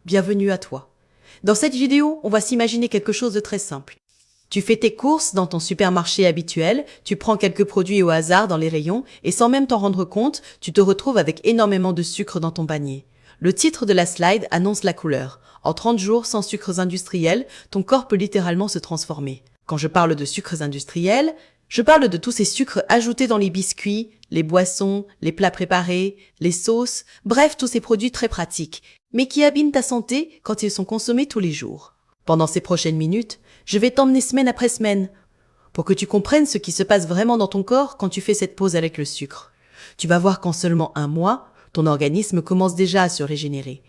bienvenue à toi. Dans cette vidéo, on va s'imaginer quelque chose de très simple. Tu fais tes courses dans ton supermarché habituel, tu prends quelques produits au hasard dans les rayons et sans même t'en rendre compte, tu te retrouves avec énormément de sucre dans ton panier. Le titre de la slide annonce la couleur. En 30 jours sans sucres industriels, ton corps peut littéralement se transformer. Quand je parle de sucres industriels, je parle de tous ces sucres ajoutés dans les biscuits, les boissons, les plats préparés, les sauces, bref, tous ces produits très pratiques, mais qui abîment ta santé quand ils sont consommés tous les jours. Pendant ces prochaines minutes, je vais t'emmener semaine après semaine pour que tu comprennes ce qui se passe vraiment dans ton corps quand tu fais cette pause avec le sucre. Tu vas voir qu'en seulement un mois, ton organisme commence déjà à se régénérer.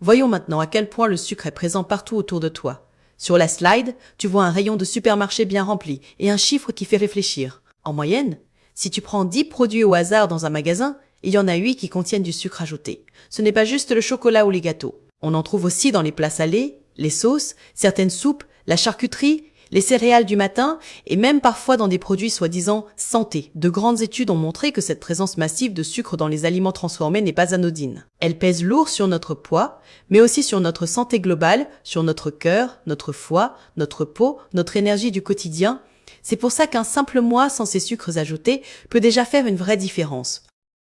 Voyons maintenant à quel point le sucre est présent partout autour de toi. Sur la slide, tu vois un rayon de supermarché bien rempli et un chiffre qui fait réfléchir. En moyenne, si tu prends 10 produits au hasard dans un magasin, il y en a 8 qui contiennent du sucre ajouté. Ce n'est pas juste le chocolat ou les gâteaux. On en trouve aussi dans les plats salés, les sauces, certaines soupes, la charcuterie, les céréales du matin et même parfois dans des produits soi-disant santé. De grandes études ont montré que cette présence massive de sucre dans les aliments transformés n'est pas anodine. Elle pèse lourd sur notre poids, mais aussi sur notre santé globale, sur notre cœur, notre foie, notre peau, notre énergie du quotidien. C'est pour ça qu'un simple mois sans ces sucres ajoutés peut déjà faire une vraie différence.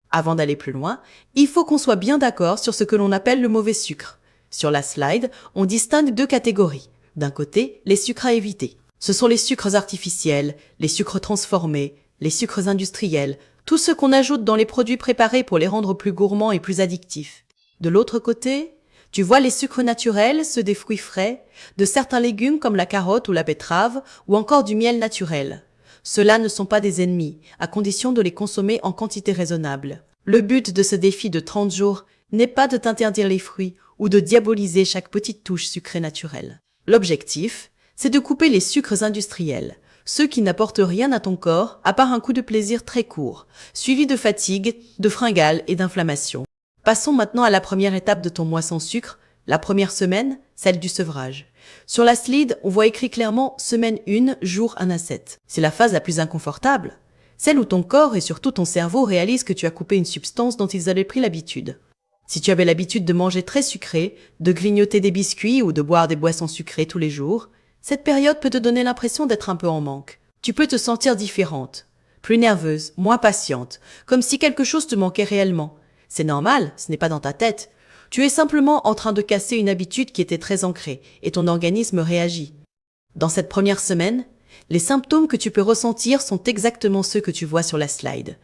Avant d'aller plus loin, il faut qu'on soit bien d'accord sur ce que l'on appelle le mauvais sucre. Sur la slide, on distingue 2 catégories. D'un côté, les sucres à éviter. Ce sont les sucres artificiels, les sucres transformés, les sucres industriels, tous ceux qu'on ajoute dans les produits préparés pour les rendre plus gourmands et plus addictifs. De l'autre côté, tu vois les sucres naturels, ceux des fruits frais, de certains légumes comme la carotte ou la betterave, ou encore du miel naturel. Ceux-là ne sont pas des ennemis, à condition de les consommer en quantité raisonnable. Le but de ce défi de 30 jours n'est pas de t'interdire les fruits ou de diaboliser chaque petite touche sucrée naturelle. L'objectif, c'est de couper les sucres industriels, ceux qui n'apportent rien à ton corps à part un coup de plaisir très court, suivi de fatigue, de fringales et d'inflammation. Passons maintenant à la première étape de ton mois sans sucre, la première semaine, celle du sevrage. Sur la slide, on voit écrit clairement semaine 1, jour 1 à 7. C'est la phase la plus inconfortable, celle où ton corps et surtout ton cerveau réalisent que tu as coupé une substance dont ils avaient pris l'habitude. Si tu avais l'habitude de manger très sucré, de grignoter des biscuits ou de boire des boissons sucrées tous les jours, cette période peut te donner l'impression d'être un peu en manque. Tu peux te sentir différente, plus nerveuse, moins patiente, comme si quelque chose te manquait réellement. C'est normal, ce n'est pas dans ta tête. Tu es simplement en train de casser une habitude qui était très ancrée et ton organisme réagit. Dans cette première semaine, les symptômes que tu peux ressentir sont exactement ceux que tu vois sur la slide.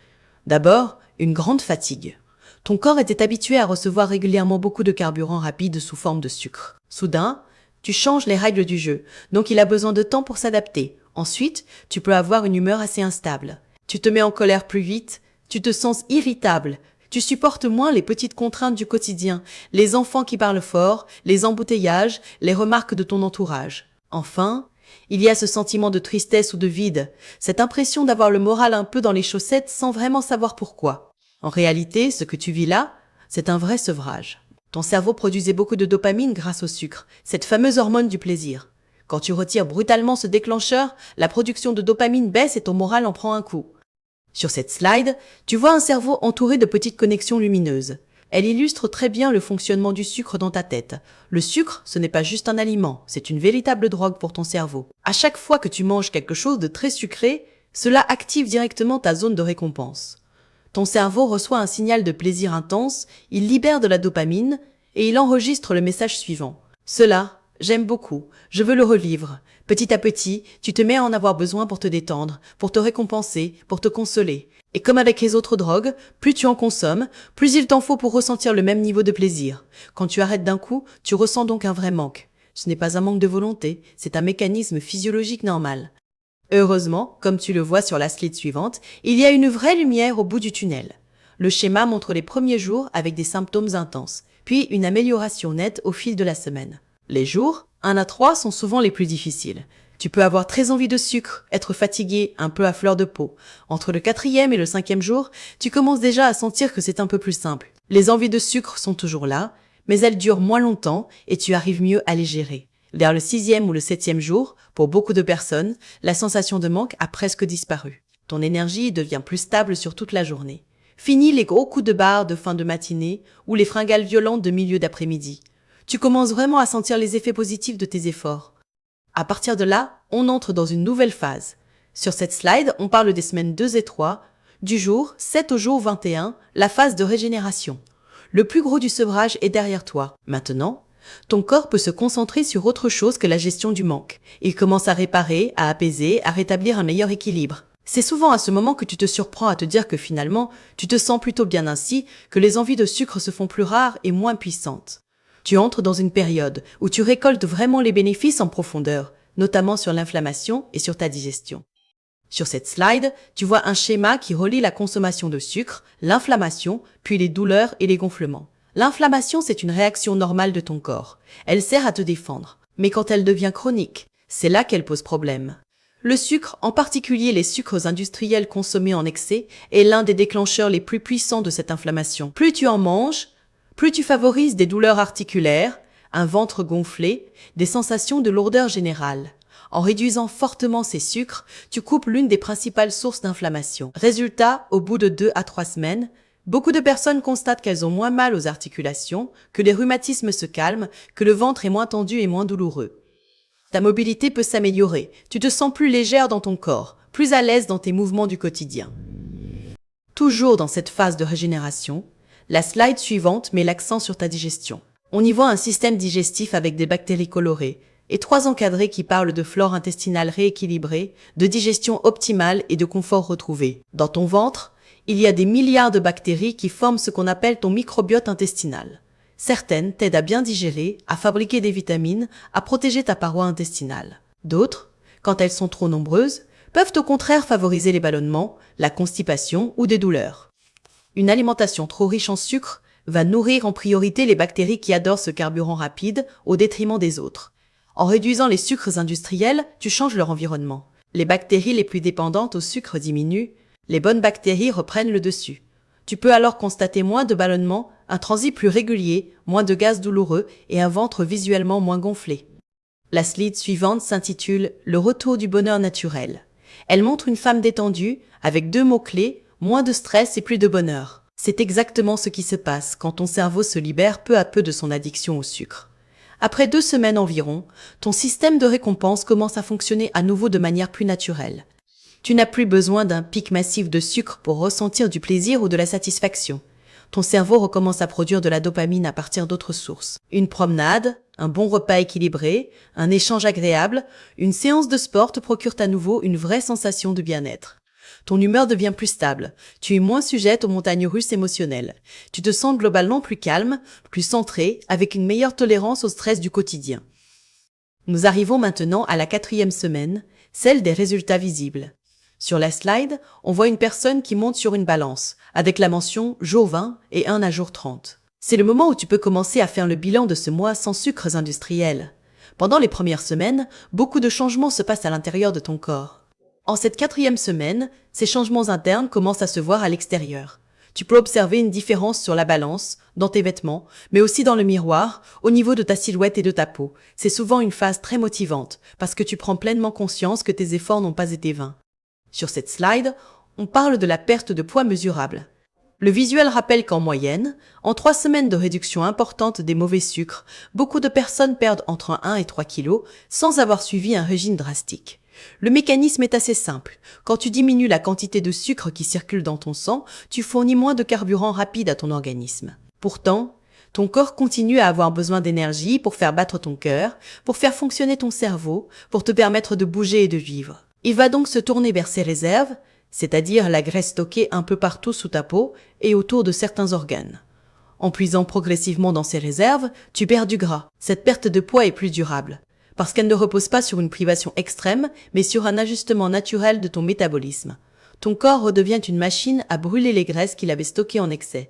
D'abord, une grande fatigue. Ton corps était habitué à recevoir régulièrement beaucoup de carburant rapide sous forme de sucre. Soudain, tu changes les règles du jeu, donc il a besoin de temps pour s'adapter. Ensuite, tu peux avoir une humeur assez instable. Tu te mets en colère plus vite, tu te sens irritable, tu supportes moins les petites contraintes du quotidien, les enfants qui parlent fort, les embouteillages, les remarques de ton entourage. Enfin, il y a ce sentiment de tristesse ou de vide, cette impression d'avoir le moral un peu dans les chaussettes sans vraiment savoir pourquoi. En réalité, ce que tu vis là, c'est un vrai sevrage. Ton cerveau produisait beaucoup de dopamine grâce au sucre, cette fameuse hormone du plaisir. Quand tu retires brutalement ce déclencheur, la production de dopamine baisse et ton moral en prend un coup. Sur cette slide, tu vois un cerveau entouré de petites connexions lumineuses. Elle illustre très bien le fonctionnement du sucre dans ta tête. Le sucre, ce n'est pas juste un aliment, c'est une véritable drogue pour ton cerveau. À chaque fois que tu manges quelque chose de très sucré, cela active directement ta zone de récompense. Ton cerveau reçoit un signal de plaisir intense, il libère de la dopamine et il enregistre le message suivant. Cela, j'aime beaucoup, je veux le revivre. Petit à petit, tu te mets à en avoir besoin pour te détendre, pour te récompenser, pour te consoler. Et comme avec les autres drogues, plus tu en consommes, plus il t'en faut pour ressentir le même niveau de plaisir. Quand tu arrêtes d'un coup, tu ressens donc un vrai manque. Ce n'est pas un manque de volonté, c'est un mécanisme physiologique normal. Heureusement, comme tu le vois sur la slide suivante, il y a une vraie lumière au bout du tunnel. Le schéma montre les premiers jours avec des symptômes intenses, puis une amélioration nette au fil de la semaine. Les jours 1 à 3 sont souvent les plus difficiles. Tu peux avoir très envie de sucre, être fatigué, un peu à fleur de peau. Entre le 4e et le 5e jour, tu commences déjà à sentir que c'est un peu plus simple. Les envies de sucre sont toujours là, mais elles durent moins longtemps et tu arrives mieux à les gérer. Vers le 6e ou le 7e jour, pour beaucoup de personnes, la sensation de manque a presque disparu. Ton énergie devient plus stable sur toute la journée. Fini les gros coups de barre de fin de matinée ou les fringales violentes de milieu d'après-midi. Tu commences vraiment à sentir les effets positifs de tes efforts. À partir de là, on entre dans une nouvelle phase. Sur cette slide, on parle des semaines 2 et 3, du jour 7 au jour 21, la phase de régénération. Le plus gros du sevrage est derrière toi. Maintenant, ton corps peut se concentrer sur autre chose que la gestion du manque. Il commence à réparer, à apaiser, à rétablir un meilleur équilibre. C'est souvent à ce moment que tu te surprends à te dire que finalement, tu te sens plutôt bien ainsi, que les envies de sucre se font plus rares et moins puissantes. Tu entres dans une période où tu récoltes vraiment les bénéfices en profondeur, notamment sur l'inflammation et sur ta digestion. Sur cette slide, tu vois un schéma qui relie la consommation de sucre, l'inflammation, puis les douleurs et les gonflements. L'inflammation, c'est une réaction normale de ton corps. Elle sert à te défendre. Mais quand elle devient chronique, c'est là qu'elle pose problème. Le sucre, en particulier les sucres industriels consommés en excès, est l'un des déclencheurs les plus puissants de cette inflammation. Plus tu en manges, plus tu favorises des douleurs articulaires, un ventre gonflé, des sensations de lourdeur générale. En réduisant fortement ces sucres, tu coupes l'une des principales sources d'inflammation. Résultat, au bout de 2 à 3 semaines, beaucoup de personnes constatent qu'elles ont moins mal aux articulations, que les rhumatismes se calment, que le ventre est moins tendu et moins douloureux. Ta mobilité peut s'améliorer, tu te sens plus légère dans ton corps, plus à l'aise dans tes mouvements du quotidien. Toujours dans cette phase de régénération, la slide suivante met l'accent sur ta digestion. On y voit un système digestif avec des bactéries colorées et 3 encadrés qui parlent de flore intestinale rééquilibrée, de digestion optimale et de confort retrouvé. Dans ton ventre, il y a des milliards de bactéries qui forment ce qu'on appelle ton microbiote intestinal. Certaines t'aident à bien digérer, à fabriquer des vitamines, à protéger ta paroi intestinale. D'autres, quand elles sont trop nombreuses, peuvent au contraire favoriser les ballonnements, la constipation ou des douleurs. Une alimentation trop riche en sucre va nourrir en priorité les bactéries qui adorent ce carburant rapide au détriment des autres. En réduisant les sucres industriels, tu changes leur environnement. Les bactéries les plus dépendantes au sucre diminuent, les bonnes bactéries reprennent le dessus. Tu peux alors constater moins de ballonnements, un transit plus régulier, moins de gaz douloureux et un ventre visuellement moins gonflé. La slide suivante s'intitule « Le retour du bonheur naturel ». Elle montre une femme détendue, avec 2 mots-clés, moins de stress et plus de bonheur. C'est exactement ce qui se passe quand ton cerveau se libère peu à peu de son addiction au sucre. Après 2 semaines environ, ton système de récompense commence à fonctionner à nouveau de manière plus naturelle. Tu n'as plus besoin d'un pic massif de sucre pour ressentir du plaisir ou de la satisfaction. Ton cerveau recommence à produire de la dopamine à partir d'autres sources. Une promenade, un bon repas équilibré, un échange agréable, une séance de sport te procurent à nouveau une vraie sensation de bien-être. Ton humeur devient plus stable, tu es moins sujette aux montagnes russes émotionnelles. Tu te sens globalement plus calme, plus centré, avec une meilleure tolérance au stress du quotidien. Nous arrivons maintenant à la 4e semaine, celle des résultats visibles. Sur la slide, on voit une personne qui monte sur une balance, avec la mention jour 20 et 1 à jour 30. C'est le moment où tu peux commencer à faire le bilan de ce mois sans sucres industriels. Pendant les premières semaines, beaucoup de changements se passent à l'intérieur de ton corps. En cette 4e semaine, ces changements internes commencent à se voir à l'extérieur. Tu peux observer une différence sur la balance, dans tes vêtements, mais aussi dans le miroir, au niveau de ta silhouette et de ta peau. C'est souvent une phase très motivante, parce que tu prends pleinement conscience que tes efforts n'ont pas été vains. Sur cette slide, on parle de la perte de poids mesurable. Le visuel rappelle qu'en moyenne, en 3 semaines de réduction importante des mauvais sucres, beaucoup de personnes perdent entre 1 et 3 kilos sans avoir suivi un régime drastique. Le mécanisme est assez simple. Quand tu diminues la quantité de sucre qui circule dans ton sang, tu fournis moins de carburant rapide à ton organisme. Pourtant, ton corps continue à avoir besoin d'énergie pour faire battre ton cœur, pour faire fonctionner ton cerveau, pour te permettre de bouger et de vivre. Il va donc se tourner vers ses réserves, c'est-à-dire la graisse stockée un peu partout sous ta peau et autour de certains organes. En puisant progressivement dans ces réserves, tu perds du gras. Cette perte de poids est plus durable, parce qu'elle ne repose pas sur une privation extrême, mais sur un ajustement naturel de ton métabolisme. Ton corps redevient une machine à brûler les graisses qu'il avait stockées en excès.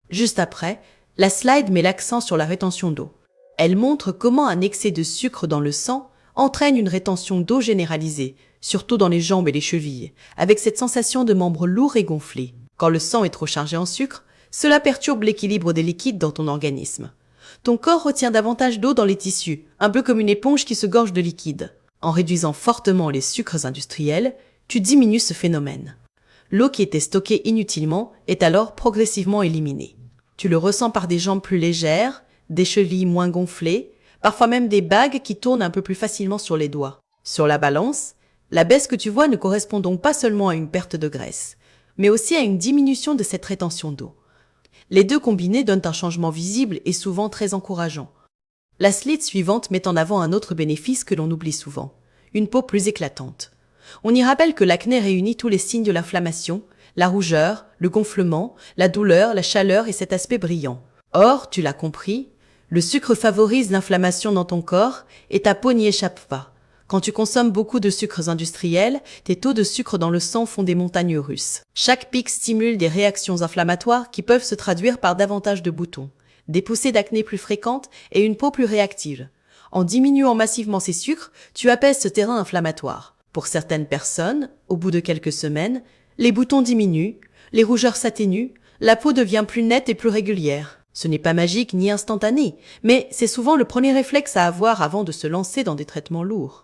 Juste après, la slide met l'accent sur la rétention d'eau. Elle montre comment un excès de sucre dans le sang entraîne une rétention d'eau généralisée, surtout dans les jambes et les chevilles, avec cette sensation de membres lourds et gonflés. Quand le sang est trop chargé en sucre, cela perturbe l'équilibre des liquides dans ton organisme. Ton corps retient davantage d'eau dans les tissus, un peu comme une éponge qui se gorge de liquide. En réduisant fortement les sucres industriels, tu diminues ce phénomène. L'eau qui était stockée inutilement est alors progressivement éliminée. Tu le ressens par des jambes plus légères, des chevilles moins gonflées, parfois même des bagues qui tournent un peu plus facilement sur les doigts. Sur la balance, la baisse que tu vois ne correspond donc pas seulement à une perte de graisse, mais aussi à une diminution de cette rétention d'eau. Les deux combinés donnent un changement visible et souvent très encourageant. La slide suivante met en avant un autre bénéfice que l'on oublie souvent, une peau plus éclatante. On y rappelle que l'acné réunit tous les signes de l'inflammation, la rougeur, le gonflement, la douleur, la chaleur et cet aspect brillant. Or, tu l'as compris, le sucre favorise l'inflammation dans ton corps et ta peau n'y échappe pas. Quand tu consommes beaucoup de sucres industriels, tes taux de sucre dans le sang font des montagnes russes. Chaque pic stimule des réactions inflammatoires qui peuvent se traduire par davantage de boutons, des poussées d'acné plus fréquentes et une peau plus réactive. En diminuant massivement ces sucres, tu apaises ce terrain inflammatoire. Pour certaines personnes, au bout de quelques semaines, les boutons diminuent, les rougeurs s'atténuent, la peau devient plus nette et plus régulière. Ce n'est pas magique ni instantané, mais c'est souvent le premier réflexe à avoir avant de se lancer dans des traitements lourds.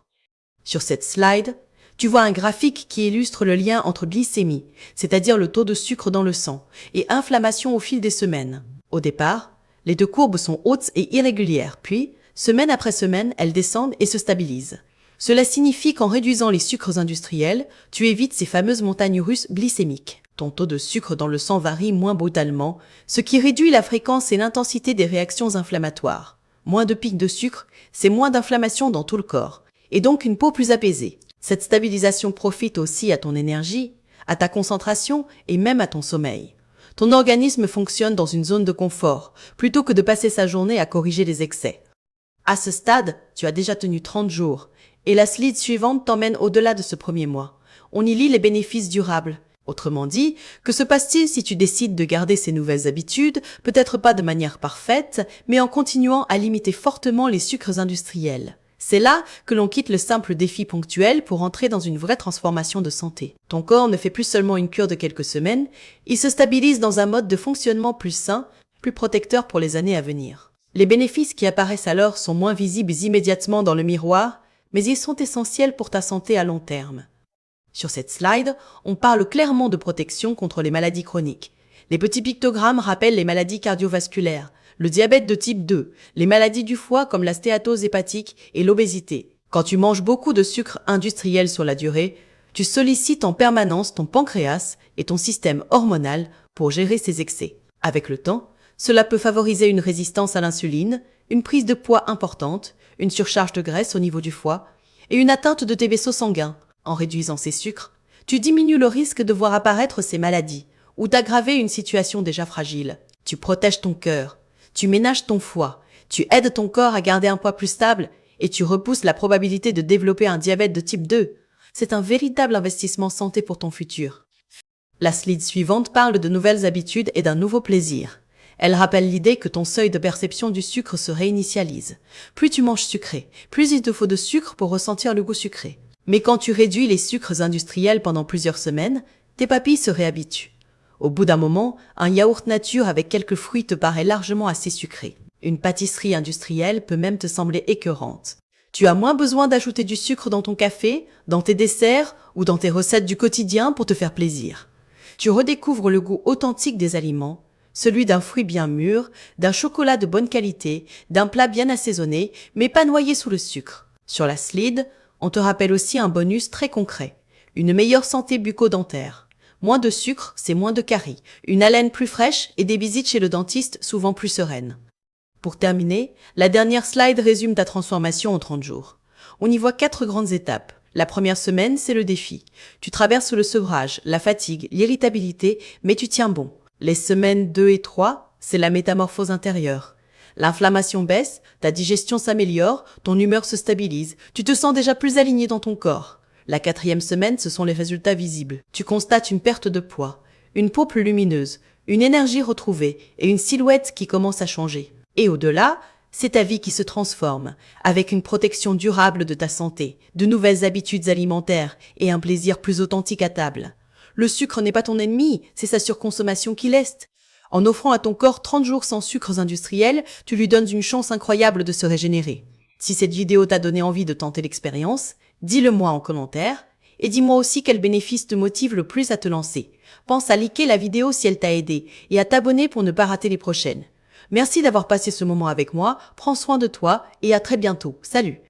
Sur cette slide, tu vois un graphique qui illustre le lien entre glycémie, c'est-à-dire le taux de sucre dans le sang, et inflammation au fil des semaines. Au départ, les deux courbes sont hautes et irrégulières, puis, semaine après semaine, elles descendent et se stabilisent. Cela signifie qu'en réduisant les sucres industriels, tu évites ces fameuses montagnes russes glycémiques. Ton taux de sucre dans le sang varie moins brutalement, ce qui réduit la fréquence et l'intensité des réactions inflammatoires. Moins de pics de sucre, c'est moins d'inflammation dans tout le corps, et donc une peau plus apaisée. Cette stabilisation profite aussi à ton énergie, à ta concentration et même à ton sommeil. Ton organisme fonctionne dans une zone de confort, plutôt que de passer sa journée à corriger les excès. À ce stade, tu as déjà tenu 30 jours, et la slide suivante t'emmène au-delà de ce premier mois. On y lit les bénéfices durables. Autrement dit, que se passe-t-il si tu décides de garder ces nouvelles habitudes, peut-être pas de manière parfaite, mais en continuant à limiter fortement les sucres industriels? C'est là que l'on quitte le simple défi ponctuel pour entrer dans une vraie transformation de santé. Ton corps ne fait plus seulement une cure de quelques semaines, il se stabilise dans un mode de fonctionnement plus sain, plus protecteur pour les années à venir. Les bénéfices qui apparaissent alors sont moins visibles immédiatement dans le miroir, mais ils sont essentiels pour ta santé à long terme. Sur cette slide, on parle clairement de protection contre les maladies chroniques. Les petits pictogrammes rappellent les maladies cardiovasculaires, le diabète de type 2, les maladies du foie comme la stéatose hépatique et l'obésité. Quand tu manges beaucoup de sucre industriel sur la durée, tu sollicites en permanence ton pancréas et ton système hormonal pour gérer ces excès. Avec le temps, cela peut favoriser une résistance à l'insuline, une prise de poids importante, une surcharge de graisse au niveau du foie et une atteinte de tes vaisseaux sanguins. En réduisant ces sucres, tu diminues le risque de voir apparaître ces maladies ou d'aggraver une situation déjà fragile. Tu protèges ton cœur, tu ménages ton foie, tu aides ton corps à garder un poids plus stable et tu repousses la probabilité de développer un diabète de type 2. C'est un véritable investissement santé pour ton futur. La slide suivante parle de nouvelles habitudes et d'un nouveau plaisir. Elle rappelle l'idée que ton seuil de perception du sucre se réinitialise. Plus tu manges sucré, plus il te faut de sucre pour ressentir le goût sucré. Mais quand tu réduis les sucres industriels pendant plusieurs semaines, tes papilles se réhabituent. Au bout d'un moment, un yaourt nature avec quelques fruits te paraît largement assez sucré. Une pâtisserie industrielle peut même te sembler écœurante. Tu as moins besoin d'ajouter du sucre dans ton café, dans tes desserts ou dans tes recettes du quotidien pour te faire plaisir. Tu redécouvres le goût authentique des aliments, celui d'un fruit bien mûr, d'un chocolat de bonne qualité, d'un plat bien assaisonné, mais pas noyé sous le sucre. Sur la slide, on te rappelle aussi un bonus très concret, une meilleure santé bucco-dentaire. Moins de sucre, c'est moins de caries, une haleine plus fraîche et des visites chez le dentiste souvent plus sereines. Pour terminer, la dernière slide résume ta transformation en 30 jours. On y voit 4 grandes étapes. La première semaine, c'est le défi. Tu traverses le sevrage, la fatigue, l'irritabilité, mais tu tiens bon. Les semaines 2 et 3, c'est la métamorphose intérieure. L'inflammation baisse, ta digestion s'améliore, ton humeur se stabilise, tu te sens déjà plus aligné dans ton corps. La 4e semaine, ce sont les résultats visibles. Tu constates une perte de poids, une peau plus lumineuse, une énergie retrouvée et une silhouette qui commence à changer. Et au-delà, c'est ta vie qui se transforme, avec une protection durable de ta santé, de nouvelles habitudes alimentaires et un plaisir plus authentique à table. Le sucre n'est pas ton ennemi, c'est sa surconsommation qui l'est. En offrant à ton corps 30 jours sans sucres industriels, tu lui donnes une chance incroyable de se régénérer. Si cette vidéo t'a donné envie de tenter l'expérience, dis-le-moi en commentaire et dis-moi aussi quel bénéfice te motive le plus à te lancer. Pense à liker la vidéo si elle t'a aidé et à t'abonner pour ne pas rater les prochaines. Merci d'avoir passé ce moment avec moi, prends soin de toi et à très bientôt. Salut!